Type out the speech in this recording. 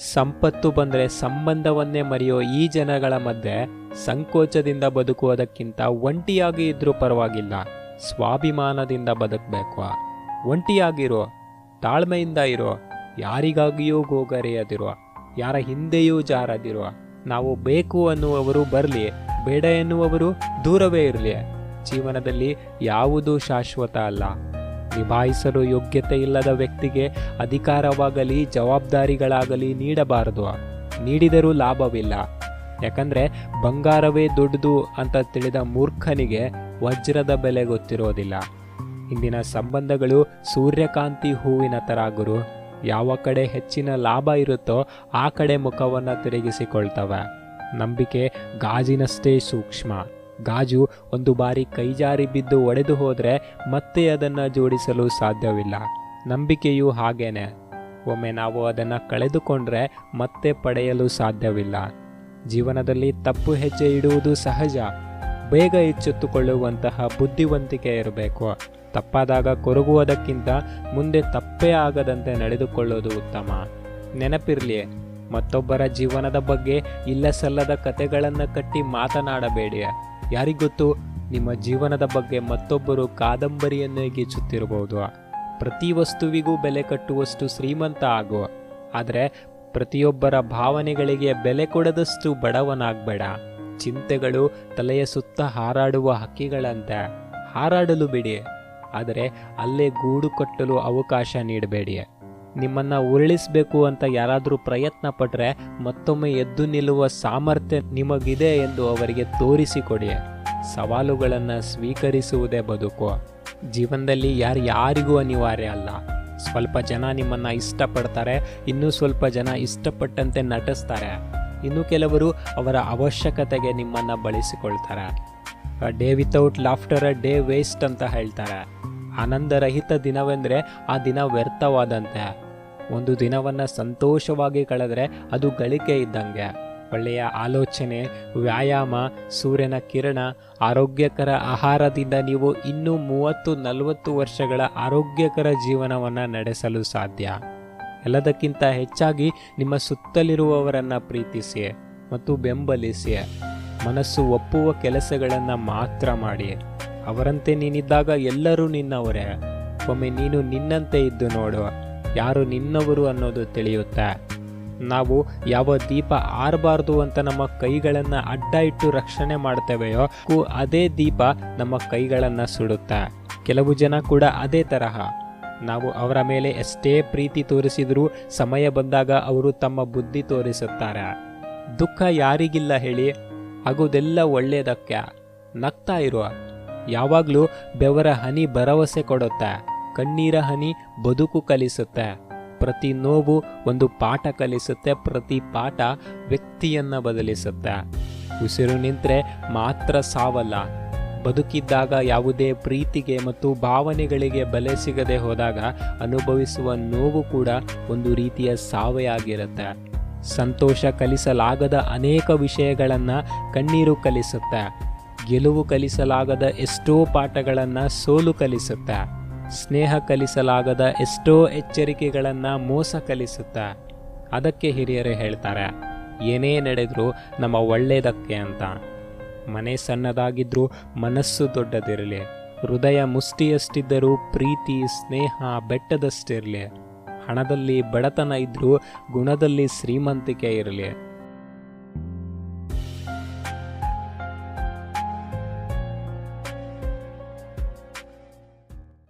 ಸಂಪತ್ತು ಬಂದರೆ ಸಂಬಂಧವನ್ನೇ ಮರೆಯೋ ಈ ಜನಗಳ ಮಧ್ಯೆ ಸಂಕೋಚದಿಂದ ಬದುಕುವುದಕ್ಕಿಂತ ಒಂಟಿಯಾಗಿ ಇದ್ರೂ ಪರವಾಗಿಲ್ಲ, ಸ್ವಾಭಿಮಾನದಿಂದ ಬದುಕಬೇಕು. ಒಂಟಿಯಾಗಿರೋ, ತಾಳ್ಮೆಯಿಂದ ಇರೋ, ಯಾರಿಗಾಗಿಯೂ ಗೋಗರೆಯದಿರೋ, ಯಾರ ಹಿಂದೆಯೂ ಜಾರದಿರೋ. ನಾವು ಬೇಕು ಅನ್ನುವವರು ಬರಲಿ, ಬೇಡ ಎನ್ನುವವರು ದೂರವೇ ಇರಲಿ. ಜೀವನದಲ್ಲಿ ಯಾವುದೂ ಶಾಶ್ವತ ಅಲ್ಲ. ನಿಭಾಯಿಸಲು ಯೋಗ್ಯತೆ ಇಲ್ಲದ ವ್ಯಕ್ತಿಗೆ ಅಧಿಕಾರವಾಗಲಿ ಜವಾಬ್ದಾರಿಗಳಾಗಲಿ ನೀಡಬಾರದು. ನೀಡಿದರೂ ಲಾಭವಿಲ್ಲ. ಯಾಕಂದರೆ ಬಂಗಾರವೇ ದೊಡ್ಡದು ಅಂತ ತಿಳಿದ ಮೂರ್ಖನಿಗೆ ವಜ್ರದ ಬೆಲೆ ಗೊತ್ತಿರೋದಿಲ್ಲ. ಇಂದಿನ ಸಂಬಂಧಗಳು ಸೂರ್ಯಕಾಂತಿ ಹೂವಿನ ಥರ ಗುರು. ಯಾವ ಕಡೆ ಹೆಚ್ಚಿನ ಲಾಭ ಇರುತ್ತೋ ಆ ಕಡೆ ಮುಖವನ್ನು ತಿರುಗಿಸಿಕೊಳ್ತವೆ. ನಂಬಿಕೆ ಗಾಜಿನಷ್ಟೇ ಸೂಕ್ಷ್ಮ. ಗಾಜು ಒಂದು ಬಾರಿ ಕೈಜಾರಿ ಬಿದ್ದು ಒಡೆದು ಹೋದರೆ ಮತ್ತೆ ಅದನ್ನು ಜೋಡಿಸಲು ಸಾಧ್ಯವಿಲ್ಲ. ನಂಬಿಕೆಯೂ ಹಾಗೇನೆ. ಒಮ್ಮೆ ನಾವು ಅದನ್ನು ಕಳೆದುಕೊಂಡ್ರೆ ಮತ್ತೆ ಪಡೆಯಲು ಸಾಧ್ಯವಿಲ್ಲ. ಜೀವನದಲ್ಲಿ ತಪ್ಪು ಹೆಜ್ಜೆ ಇಡುವುದು ಸಹಜ. ಬೇಗ ಎಚ್ಚೆತ್ತುಕೊಳ್ಳುವಂತಹ ಬುದ್ಧಿವಂತಿಕೆ ಇರಬೇಕು. ತಪ್ಪಾದಾಗ ಕೊರಗುವುದಕ್ಕಿಂತ ಮುಂದೆ ತಪ್ಪೇ ಆಗದಂತೆ ನಡೆದುಕೊಳ್ಳೋದು ಉತ್ತಮ. ನೆನಪಿರಲಿ, ಮತ್ತೊಬ್ಬರ ಜೀವನದ ಬಗ್ಗೆ ಇಲ್ಲ ಸಲ್ಲದ ಕತೆಗಳನ್ನು ಕಟ್ಟಿ ಮಾತನಾಡಬೇಡಿ. ಯಾರಿಗೊತ್ತು, ನಿಮ್ಮ ಜೀವನದ ಬಗ್ಗೆ ಮತ್ತೊಬ್ಬರು ಕಾದಂಬರಿಯನ್ನೇ ಗೀಚುತ್ತಿರಬಹುದು. ಪ್ರತಿ ವಸ್ತುವಿಗೂ ಬೆಲೆ ಕಟ್ಟುವಷ್ಟು ಶ್ರೀಮಂತ ಆಗು, ಆದರೆ ಪ್ರತಿಯೊಬ್ಬರ ಭಾವನೆಗಳಿಗೆ ಬೆಲೆ ಕೊಡದಷ್ಟು ಬಡವನಾಗಬೇಡ. ಚಿಂತೆಗಳು ತಲೆಯ ಸುತ್ತ ಹಾರಾಡುವ ಹಕ್ಕಿಗಳಂತೆ. ಹಾರಾಡಲು ಬಿಡಿ, ಆದರೆ ಅಲ್ಲೇ ಗೂಡು ಕಟ್ಟಲು ಅವಕಾಶ ನೀಡಬೇಡಿ. ನಿಮ್ಮನ್ನು ಉರುಳಿಸಬೇಕು ಅಂತ ಯಾರಾದರೂ ಪ್ರಯತ್ನ ಪಟ್ಟರೆ ಮತ್ತೊಮ್ಮೆ ಎದ್ದು ನಿಲ್ಲುವ ಸಾಮರ್ಥ್ಯ ನಿಮಗಿದೆ ಎಂದು ಅವರಿಗೆ ತೋರಿಸಿಕೊಡಿ. ಸವಾಲುಗಳನ್ನು ಸ್ವೀಕರಿಸುವುದೇ ಬದುಕು. ಜೀವನದಲ್ಲಿ ಯಾರಿಗೂ ಅನಿವಾರ್ಯ ಅಲ್ಲ. ಸ್ವಲ್ಪ ಜನ ನಿಮ್ಮನ್ನು ಇಷ್ಟಪಡ್ತಾರೆ, ಇನ್ನೂ ಸ್ವಲ್ಪ ಜನ ಇಷ್ಟಪಟ್ಟಂತೆ ನಟಿಸ್ತಾರೆ, ಇನ್ನು ಕೆಲವರು ಅವರ ಅವಶ್ಯಕತೆಗೆ ನಿಮ್ಮನ್ನು ಬಳಸಿಕೊಳ್ತಾರೆ. Day without laughter a day waste ಅಂತ ಹೇಳ್ತಾರೆ. ಆನಂದರಹಿತ ದಿನವೆಂದರೆ ಆ ದಿನ ವ್ಯರ್ಥವಾದಂತೆ. ಒಂದು ದಿನವನ್ನು ಸಂತೋಷವಾಗಿ ಕಳೆದರೆ ಅದು ಗಳಿಕೆ ಇದ್ದಂಗೆ. ಒಳ್ಳೆಯ ಆಲೋಚನೆ, ವ್ಯಾಯಾಮ, ಸೂರ್ಯನ ಕಿರಣ, ಆರೋಗ್ಯಕರ ಆಹಾರದಿಂದ ನೀವು ಇನ್ನೂ 30-40 ವರ್ಷಗಳ ಆರೋಗ್ಯಕರ ಜೀವನವನ್ನು ನಡೆಸಲು ಸಾಧ್ಯ. ಎಲ್ಲದಕ್ಕಿಂತ ಹೆಚ್ಚಾಗಿ ನಿಮ್ಮ ಸುತ್ತಲಿರುವವರನ್ನು ಪ್ರೀತಿಸಿ ಮತ್ತು ಬೆಂಬಲಿಸಿ. ಮನಸ್ಸು ಒಪ್ಪುವ ಕೆಲಸಗಳನ್ನು ಮಾತ್ರ ಮಾಡಿ. ಅವರಂತೆ ನೀನಿದ್ದಾಗ ಎಲ್ಲರೂ ನಿನ್ನವರೇ. ಒಮ್ಮೆ ನೀನು ನಿನ್ನಂತೆ ಇದ್ದು ನೋಡು, ಯಾರು ನಿನ್ನವರು ಅನ್ನೋದು ತಿಳಿಯುತ್ತೆ. ನಾವು ಯಾವ ದೀಪ ಆರಬಾರ್ದು ಅಂತ ನಮ್ಮ ಕೈಗಳನ್ನು ಅಡ್ಡ ಇಟ್ಟು ರಕ್ಷಣೆ ಮಾಡ್ತೇವೆಯೋ ಅದೇ ದೀಪ ನಮ್ಮ ಕೈಗಳನ್ನು ಸುಡುತ್ತೆ. ಕೆಲವು ಜನ ಕೂಡ ಅದೇ ತರಹ. ನಾವು ಅವರ ಮೇಲೆ ಎಷ್ಟೇ ಪ್ರೀತಿ ತೋರಿಸಿದರೂ ಸಮಯ ಬಂದಾಗ ಅವರು ತಮ್ಮ ಬುದ್ಧಿ ತೋರಿಸುತ್ತಾರೆ. ದುಃಖ ಯಾರಿಗಿಲ್ಲ ಹೇಳಿ? ಆಗೋದೆಲ್ಲ ಒಳ್ಳೆಯದಕ್ಕೆ. ನಗ್ತಾ ಇರುವ. ಯಾವಾಗಲೂ ಬೆವರ ಹನಿ ಭರವಸೆ ಕೊಡುತ್ತೆ. ಕಣ್ಣೀರ ಹನಿ ಬದುಕು ಕಲಿಸುತ್ತೆ. ಪ್ರತಿ ನೋವು ಒಂದು ಪಾಠ ಕಲಿಸುತ್ತೆ. ಪ್ರತಿ ಪಾಠ ವ್ಯಕ್ತಿಯನ್ನು ಬದಲಿಸುತ್ತೆ. ಉಸಿರು ನಿಂತರೆ ಮಾತ್ರ ಸಾವಲ್ಲ. ಬದುಕಿದ್ದಾಗ ಯಾವುದೇ ಪ್ರೀತಿಗೆ ಮತ್ತು ಭಾವನೆಗಳಿಗೆ ಬೆಲೆ ಸಿಗದೆ ಹೋದಾಗ ಅನುಭವಿಸುವ ನೋವು ಕೂಡ ಒಂದು ರೀತಿಯ ಸಾವೇ ಆಗಿರುತ್ತೆ. ಸಂತೋಷ ಕಲಿಸಲಾಗದ ಅನೇಕ ವಿಷಯಗಳನ್ನು ಕಣ್ಣೀರು ಕಲಿಸುತ್ತೆ. ಗೆಲುವು ಕಲಿಸಲಾಗದ ಎಷ್ಟೋ ಪಾಠಗಳನ್ನು ಸೋಲು ಕಲಿಸುತ್ತೆ. ಸ್ನೇಹ ಕಲಿಸಲಾಗದ ಎಷ್ಟೋ ಎಚ್ಚರಿಕೆಗಳನ್ನು ಮೋಸ ಕಲಿಸುತ್ತೆ. ಅದಕ್ಕೆ ಹಿರಿಯರೇ ಹೇಳ್ತಾರೆ, ಏನೇ ನಡೆದರೂ ನಮ್ಮ ಒಳ್ಳೆಯದಕ್ಕೆ ಅಂತ. ಮನೆ ಸಣ್ಣದಾಗಿದ್ದರೂ ಮನಸ್ಸು ದೊಡ್ಡದಿರಲಿ. ಹೃದಯ ಮುಷ್ಟಿಯಷ್ಟಿದ್ದರೂ ಪ್ರೀತಿ ಸ್ನೇಹ ಬೆಟ್ಟದಷ್ಟಿರಲಿ. ಹಣದಲ್ಲಿ ಬಡತನ ಇದ್ದರೂ ಗುಣದಲ್ಲಿ ಶ್ರೀಮಂತಿಕೆ ಇರಲಿ.